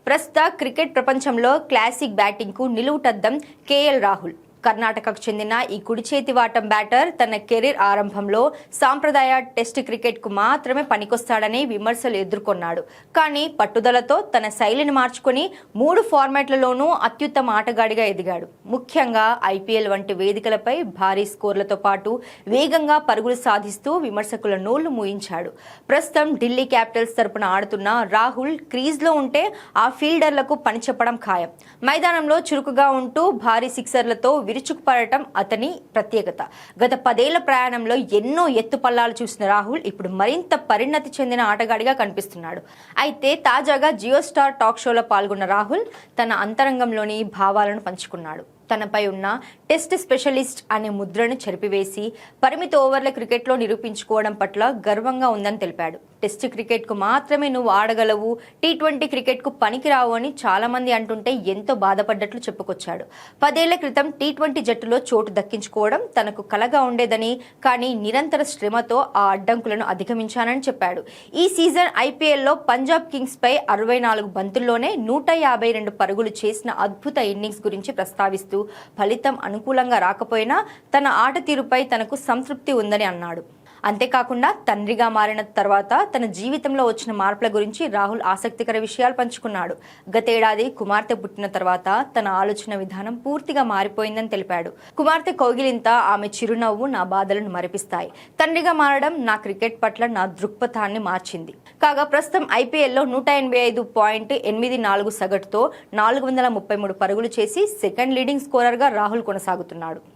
ప్రస్తుత క్రికెట్ ప్రపంచంలో క్లాసిక్ బ్యాటింగ్కు నిలువుటద్దం కేఎల్ రాహుల్. కర్ణాటకకు చెందిన ఈ కుడి చేతి వాటం బ్యాటర్ తన కెరీర్ ఆరంభంలో సాంప్రదాయ టెస్ట్ క్రికెట్కు మాత్రమే పనికొస్తాడని విమర్శలు ఎదుర్కొన్నాడు. కానీ పట్టుదలతో తన శైలిని మార్చుకుని 3 ఫార్మాట్లలోనూ అత్యుత్తమ ఆటగాడిగా ఎదిగాడు. ముఖ్యంగా ఐపీఎల్ వంటి వేదికలపై భారీ స్కోర్లతో పాటు వేగంగా పరుగులు సాధిస్తూ విమర్శకుల నోళ్లు మూయించాడు. ప్రస్తుతం ఢిల్లీ క్యాపిటల్స్ తరపున ఆడుతున్న రాహుల్ క్రీజ్లో ఉంటే ఆ ఫీల్డర్లకు పని చెప్పడం ఖాయం. మైదానంలో చురుకుగా ఉంటూ భారీ సిక్సర్లతో విరుచుకుపడటం అతని ప్రత్యేకత. గత 10 ఏళ్ల ప్రయాణంలో ఎన్నో ఎత్తుపల్లాలు చూసిన రాహుల్ ఇప్పుడు మరింత పరిణతి చెందిన ఆటగాడిగా కనిపిస్తున్నాడు. అయితే తాజాగా జియో స్టార్ టాక్ షోలో పాల్గొన్న రాహుల్ తన అంతరంగంలోని భావాలను పంచుకున్నాడు. తనపై ఉన్న టెస్ట్ స్పెషలిస్ట్ అనే ముద్రను చెరిపివేసి పరిమిత ఓవర్ల క్రికెట్లో నిరూపించుకోవడం పట్ల గర్వంగా ఉందని తెలిపాడు. టెస్ట్ క్రికెట్కు మాత్రమే నువ్వు ఆడగలవు, టీ20 క్రికెట్కు పనికిరావు అని చాలా మంది అంటుంటే ఎంతో బాధపడ్డట్లు చెప్పుకొచ్చాడు. 10 ఏళ్ల క్రితం టీ20 జట్టులో చోటు దక్కించుకోవడం తనకు కలగా ఉండేదని, కానీ నిరంతర శ్రమతో ఆ అడ్డంకులను అధిగమించానని చెప్పాడు. ఈ సీజన్ ఐపీఎల్లో పంజాబ్ కింగ్స్ పై 64 బంతుల్లోనే 152 పరుగులు చేసిన అద్భుత ఇన్నింగ్స్ గురించి ప్రస్తావిస్తూ ఫలితం అనుకూలంగా రాకపోయినా తన ఆట తీరుపై తనకు సంతృప్తి ఉందని అన్నాడు. అంతేకాకుండా తండ్రిగా మారిన తర్వాత తన జీవితంలో వచ్చిన మార్పుల గురించి రాహుల్ ఆసక్తికర విషయాలు పంచుకున్నాడు. గతేడాది కుమార్తె పుట్టిన తర్వాత తన ఆలోచన విధానం పూర్తిగా మారిపోయిందని తెలిపాడు. కుమార్తె కౌగిలింత, ఆమె చిరునవ్వు నా బాధలను మరిపిస్తాయి. తండ్రిగా మారడం నా క్రికెట్ పట్ల నా దృక్పథాన్ని మార్చింది. కాగా ప్రస్తుతం ఐపీఎల్లో 185.84 సగటుతో 433 పరుగులు చేసి సెకండ్ లీడింగ్ స్కోరర్గా రాహుల్ కొనసాగుతున్నాడు.